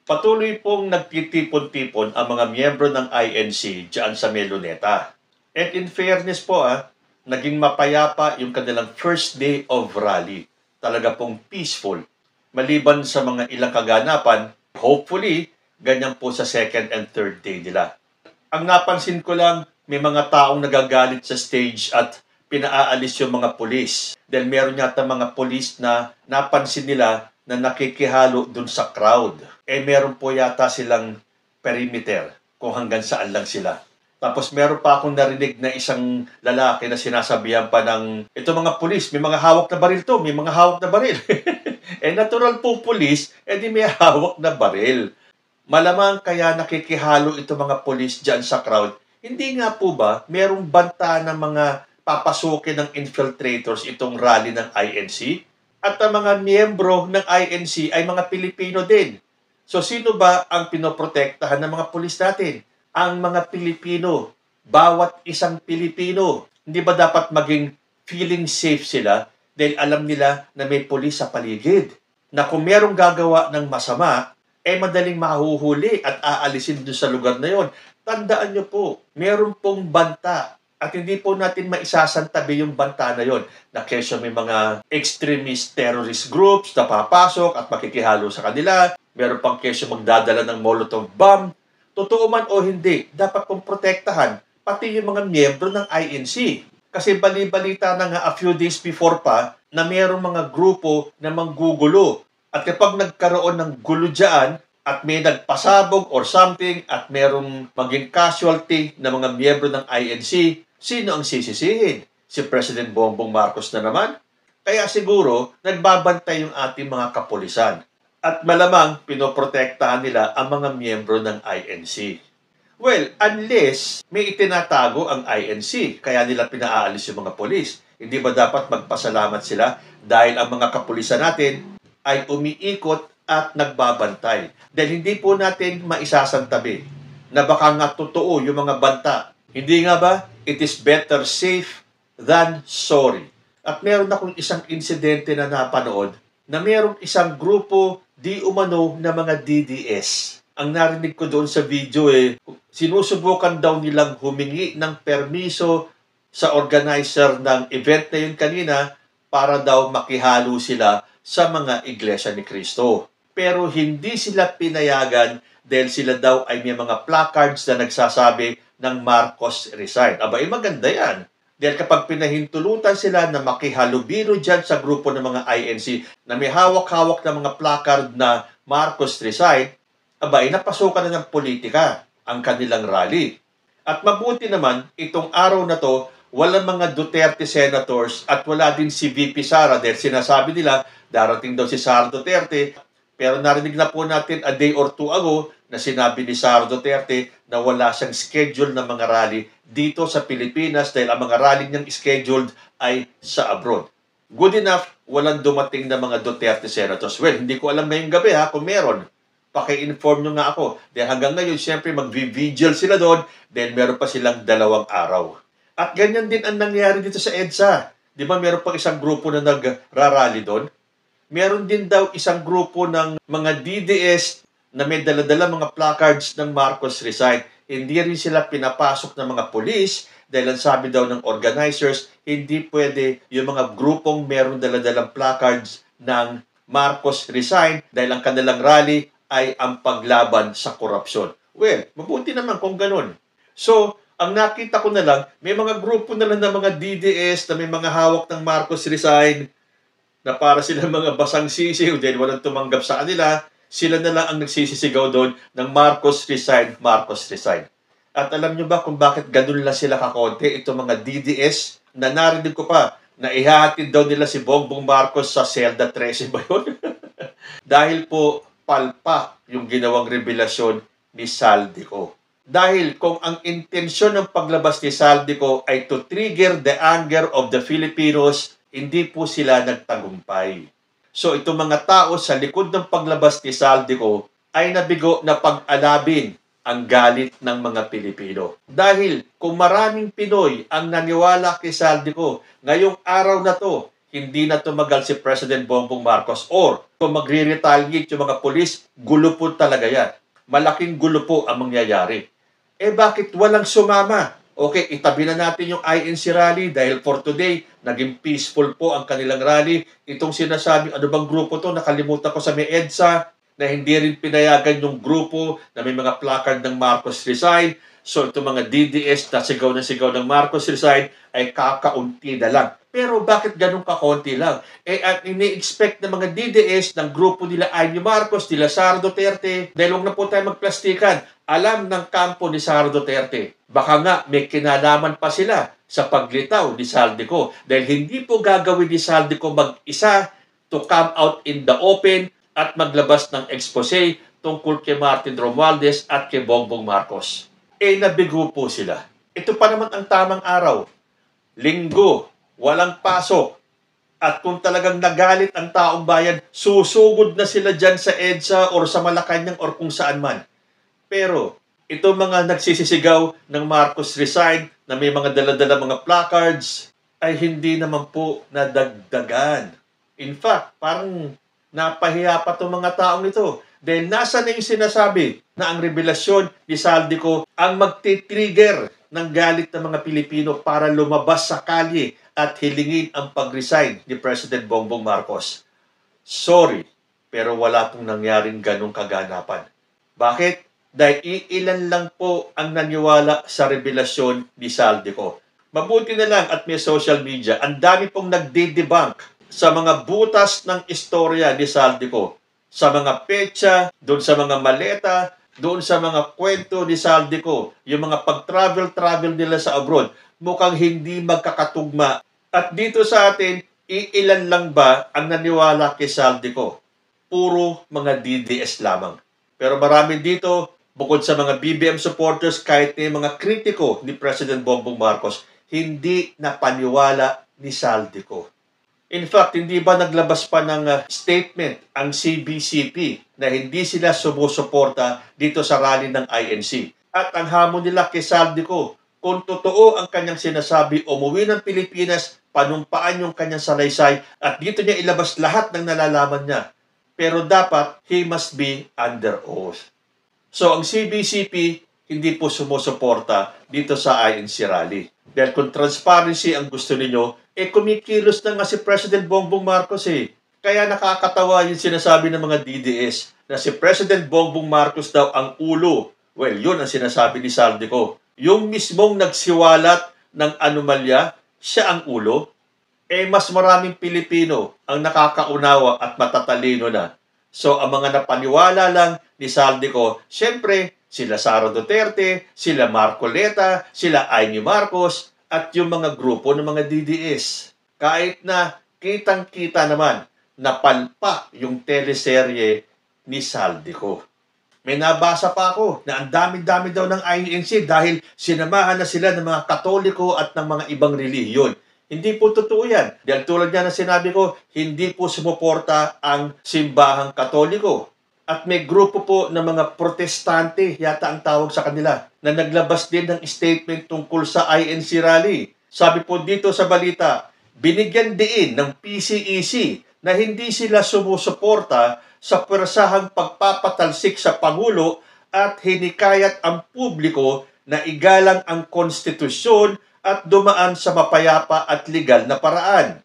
Patuloy pong nagtitipon-tipon ang mga miyembro ng INC diyan sa Meloneta. And in fairness po, naging mapayapa yung kanilang first day of rally. Talaga pong peaceful. Maliban sa mga ilang kaganapan, hopefully, ganyan po sa second and third day nila. Ang napansin ko lang, may mga taong nagagalit sa stage at pinaalis yung mga pulis. Dahil meron yata mga pulis na napansin nila na nakikihalo dun sa crowd. Meron po yata silang perimeter kung hanggang saan lang sila. Tapos meron pa akong narinig na isang lalaki na sinasabihan pa ng, ito mga pulis, may mga hawak na baril to, may mga hawak na baril. Natural po pulis, di may hawak na baril. Malamang kaya nakikihalo ito mga pulis dyan sa crowd. Hindi nga po ba, merong banta ng mga papasukin ng infiltrators itong rally ng INC? At ang mga miyembro ng INC ay mga Pilipino din. So sino ba ang pinoprotektahan ng mga pulis natin? Ang mga Pilipino. Bawat isang Pilipino. Hindi ba dapat maging feeling safe sila dahil alam nila na may pulis sa paligid? Na kung merong gagawa ng masama, madaling mahuhuli at aalisin doon sa lugar na yon. Tandaan nyo po, meron pong banta. At hindi po natin maisasantabi yung banta na yon na kesyo may mga extremist terrorist groups na papasok at makikihalo sa kanila. Meron pang kesyo magdadala ng Molotov bomb. Totoo man o hindi, dapat pong protektahan pati yung mga miyembro ng INC. Kasi bali-balita na nga a few days before pa na merong mga grupo na manggugulo. At kapag nagkaroon ng gulo dyan, at may nagpasabog or something at merong maging casualty na mga miyembro ng INC, sino ang sisisihin? Si President Bongbong Marcos na naman? Kaya siguro, nagbabantay yung ating mga kapulisan. At malamang pinoprotektahan nila ang mga miyembro ng INC. Well, unless may itinatago ang INC, kaya nila pinaalis yung mga pulis. Hindi ba dapat magpasalamat sila dahil ang mga kapulisan natin ay umiikot at nagbabantay. Dahil hindi po natin maisasantabi na baka nga totoo yung mga banta. Hindi nga ba? It is better safe than sorry. At meron akong isang insidente na napanood na merong isang grupo di umano na mga DDS. Ang narinig ko doon sa video sinusubukan daw nilang humingi ng permiso sa organizer ng event na yun kanina para daw makihalo sila sa mga Iglesia ni Cristo. Pero hindi sila pinayagan dahil sila daw ay may mga placards na nagsasabi ng Marcos resign. Maganda yan. Dahil kapag pinahintulutan sila na makihalubilo dyan sa grupo ng mga INC na may hawak-hawak na mga placard na Marcos resign, napasukan na ng politika ang kanilang rally. At mabuti naman, itong araw na to, walang mga Duterte senators at wala din si VP Sara dahil sinasabi nila darating daw si Sara Duterte. Pero narinig na po natin a day or two ago na sinabi ni Sara Duterte na wala siyang schedule ng mga rally dito sa Pilipinas dahil ang mga rally niyang scheduled ay sa abroad. Good enough, walang dumating na mga Duterte senators. Well, hindi ko alam ngayong gabi kung meron. Paki-inform nyo nga ako. Dahil hanggang ngayon, siyempre mag-vigil sila doon dahil meron pa silang 2 araw. At ganyan din ang nangyari dito sa EDSA. Di ba meron pang isang grupo na nagrarally doon? Meron din daw isang grupo ng mga DDS na may dala-dala mga placards ng Marcos resign. Hindi rin sila pinapasok ng mga polis dahil ang sabi daw ng organizers, hindi pwede yung mga grupong meron dala-dalang placards ng Marcos resign dahil ang kanilang rally ay ang paglaban sa korupsyon. Well, mabuti naman kung ganun. So, ang nakita ko na lang, may mga grupo na lang ng mga DDS na may mga hawak ng Marcos resign na para sila mga basang sisiw dahil walang tumanggap sa kanila, sila na lang ang nagsisisigaw doon ng Marcos resign, Marcos resign. At alam nyo ba kung bakit ganun lang sila kakonti, itong mga DDS, na narinig ko pa, na ihahatid daw nila si Bongbong Marcos sa Selda 13 ba yun? Dahil po, palpak yung ginawang revelasyon ni Saldico. Dahil kung ang intensyon ng paglabas ni Saldico ay to trigger the anger of the Filipinos, hindi po sila nagtagumpay. So itong mga tao sa likod ng paglabas ni Saldico ay nabigo na pag-alabin ang galit ng mga Pilipino. Dahil kung maraming Pinoy ang naniwala kay Saldico, ngayong araw na to, hindi na tumagal si President Bongbong Marcos or kung magre-retaliate yung mga polis, gulo po talaga yan. Malaking gulo po ang mangyayari. Bakit walang sumama? Okay, itabi na natin yung INC rally dahil for today, naging peaceful po ang kanilang rally. Itong sinasabi, ano bang grupo to? Nakalimutan ko sa may EDSA na hindi rin pinayagan yung grupo na may mga placard ng Marcos Resign. So itong mga DDS na sigaw ng Marcos Resign ay kakaunti na lang. Pero bakit ganun kakaunti lang? At ini-expect ng mga DDS ng grupo nila Amy Marcos, nila Sara Duterte, dahil huwag na po tayo magplastikan, alam ng kampo ni Sara Duterte. Baka nga may kinalaman pa sila sa paglitaw ni Saldico. Dahil hindi po gagawin ni Saldico mag-isa to come out in the open at maglabas ng expose tungkol kay Martin Romualdez at kay Bongbong Marcos. Nabigo po sila. Ito pa naman ang tamang araw. Linggo, walang pasok. At kung talagang nagalit ang taong bayan, susugod na sila dyan sa EDSA or sa Malacanang or kung saan man. Pero, ito mga nagsisisigaw ng Marcos Resign na may mga dala-dala mga placards ay hindi naman po nadagdagan. In fact, parang napahiya pa itong mga taong ito. Dahil nasa na yung sinasabi na ang revelasyon ni Saldico ang magti-trigger ng galit ng mga Pilipino para lumabas sa kalye at hilingin ang pag-resign ni President Bongbong Marcos. Sorry, pero wala pong nangyaring ganong kaganapan. Bakit? Dahil ilan lang po ang naniwala sa revelasyon ni Saldico. Mabuti na lang at may social media, ang dami pong nagde-debunk sa mga butas ng istorya ni Saldico. Sa mga petsa, doon sa mga maleta, doon sa mga kwento ni Saldico, yung mga pag-travel nila sa abroad, mukhang hindi magkakatugma. At dito sa atin, iilan lang ba ang naniwala kay Saldico? Puro mga DDS lamang. Pero marami dito, bukod sa mga BBM supporters, kahit na mga kritiko ni President Bongbong Marcos, hindi napaniwala ni Saldico. In fact, hindi ba naglabas pa ng statement ang CBCP na hindi sila sumusuporta dito sa rally ng INC? At ang hamon nila kay Saldico, kung totoo ang kanyang sinasabi, umuwi ng Pilipinas, panumpaan yung kanyang salaysay, at dito niya ilabas lahat ng nalalaman niya. Pero dapat, he must be under oath. So, ang CBCP, hindi po sumusuporta dito sa INC rally. Dahil kung transparency ang gusto ninyo, kumikilos na nga si President Bongbong Marcos Kaya nakakatawa yung sinasabi ng mga DDS na si President Bongbong Marcos daw ang ulo. Well, yun ang sinasabi ni Saldico. Yung mismong nagsiwalat ng anomalya, siya ang ulo. Mas maraming Pilipino ang nakakaunawa at matatalino na. So, ang mga napaniwala lang ni Saldico, syempre, sila Sara Duterte, sila Marcoleta, sila Amy Marcos, at yung mga grupo ng mga DDS. Kahit na kitang-kita naman, napalpa yung teleserye ni Saldico. May nabasa pa ako na ang dami-dami daw ng INC dahil sinamahan na sila ng mga Katoliko at ng mga ibang relihiyon. Hindi po totoo yan. Dahil tulad niya na sinabi ko, hindi po sumuporta ang simbahang Katoliko. At may grupo po ng mga protestante, yata ang tawag sa kanila, na naglabas din ng statement tungkol sa INC rally. Sabi po dito sa balita, binigyan din ng PCEC na hindi sila sumusuporta sa pwersahang pagpapatalsik sa Pangulo at hinikayat ang publiko na igalang ang konstitusyon at dumaan sa mapayapa at legal na paraan.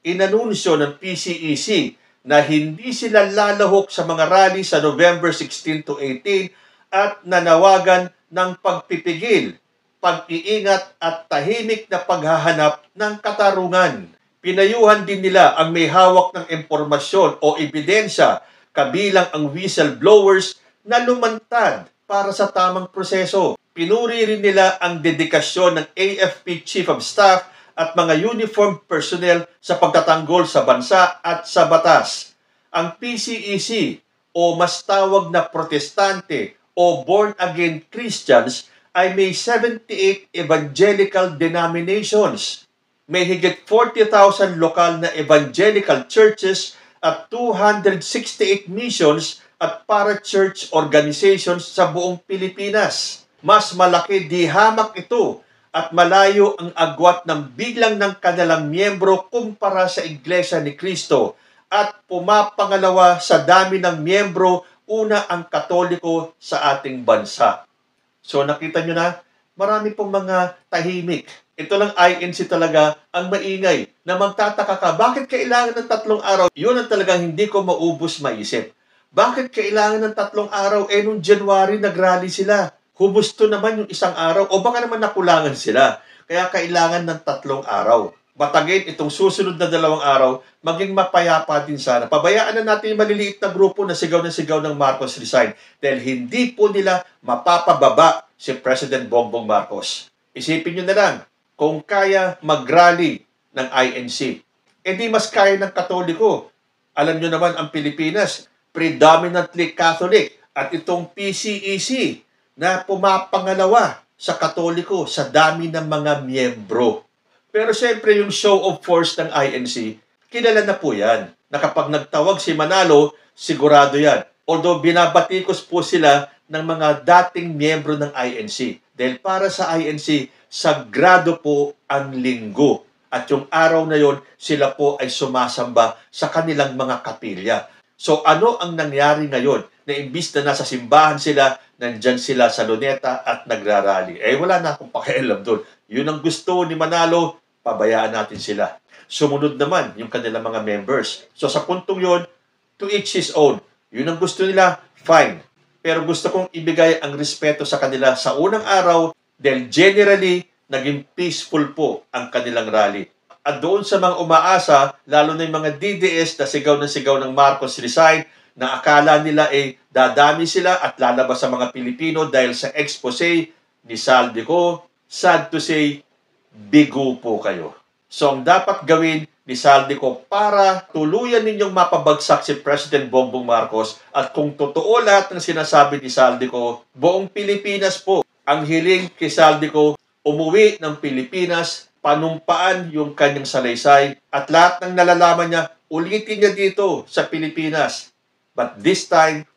Inanunsyo ng PCEC na hindi sila lalahok sa mga rally sa November 16 to 18 at nanawagan ng pagpipigil, pag-iingat at tahimik na paghahanap ng katarungan. Pinayuhan din nila ang may hawak ng impormasyon o ebidensya kabilang ang whistleblowers na lumantad para sa tamang proseso. Pinuri rin nila ang dedikasyon ng AFP Chief of Staff at mga uniformed personnel sa pagtatanggol sa bansa at sa batas. Ang PCEC o mas tawag na protestante o born-again Christians ay may 78 evangelical denominations. May higit 40,000 lokal na evangelical churches at 268 missions at para-church organizations sa buong Pilipinas. Mas malaki di hamak ito at malayo ang agwat ng bilang ng kanilang miyembro kumpara sa Iglesia ni Cristo at pumapangalawa sa dami ng miyembro una ang Katoliko sa ating bansa. So nakita nyo na, marami pong mga tahimik. Ito lang INC talaga ang maingay na magtataka ka, bakit kailangan ng 3 araw? Yun ang talagang hindi ko maubos maisip. Bakit kailangan ng 3 araw? Nung January nag-rally sila. Humusto naman yung 1 araw o baka naman nakulangan sila. Kaya kailangan ng 3 araw. Batagin itong susunod na 2 araw, maging mapayapa din sana. Pabayaan na natin yung maliliit na grupo na sigaw ng Marcos resign dahil hindi po nila mapapababa si President Bongbong Marcos. Isipin nyo na lang, kung kaya mag-rally ng INC, di mas kaya ng Katoliko. Alam nyo naman ang Pilipinas, predominantly Catholic at itong PCEC na pumapangalawa sa Katoliko sa dami ng mga miyembro. Pero siyempre yung show of force ng INC, kilala na po yan. Na kapag nagtawag si Manalo, sigurado yan. Although binabatikos po sila ng mga dating miyembro ng INC. Dahil para sa INC, sagrado po ang linggo. At yung araw na yon, sila po ay sumasamba sa kanilang mga kapilya. So ano ang nangyari ngayon na imbis na nasa simbahan sila, nandyan sila sa Luneta at nagrarally? Wala na akong pakialam doon. Yun ang gusto ni Manalo, pabayaan natin sila. Sumunod naman yung kanilang mga members. So sa puntong yon, to each his own. Yun ang gusto nila, fine. Pero gusto kong ibigay ang respeto sa kanila sa unang araw dahil generally, naging peaceful po ang kanilang rally. At doon sa mga umaasa, lalo na yung mga DDS na sigaw ng Marcos resign, na akala nila dadami sila at lalabas sa mga Pilipino dahil sa expose ni Saldico, sad to say, bigo po kayo. So ang dapat gawin ni Saldico para tuluyan ninyong mapabagsak si President Bongbong Marcos at kung totoo lahat ng sinasabi ni Saldico, buong Pilipinas po ang hiling kay Saldico, umuwi ng Pilipinas, panumpaan yung kanyang salaysay at lahat ng nalalaman niya, ulitin niya dito sa Pilipinas. But this time,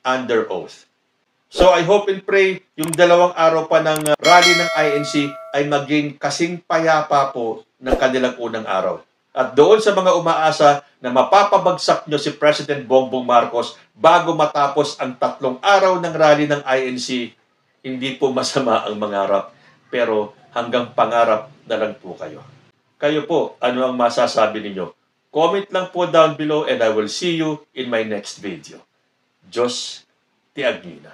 under oath. So I hope and pray yung 2 araw pa ng rally ng INC ay maging kasing payapa po ng kanilang unang araw. At doon sa mga umaasa na mapapabagsak nyo si President Bongbong Marcos bago matapos ang 3 araw ng rally ng INC, hindi po masama ang mangarap. Pero hanggang pangarap na lang po kayo. Kayo po, ano ang masasabi ninyo? Comment lang po down below and I will see you in my next video. Diyos ti Agnina.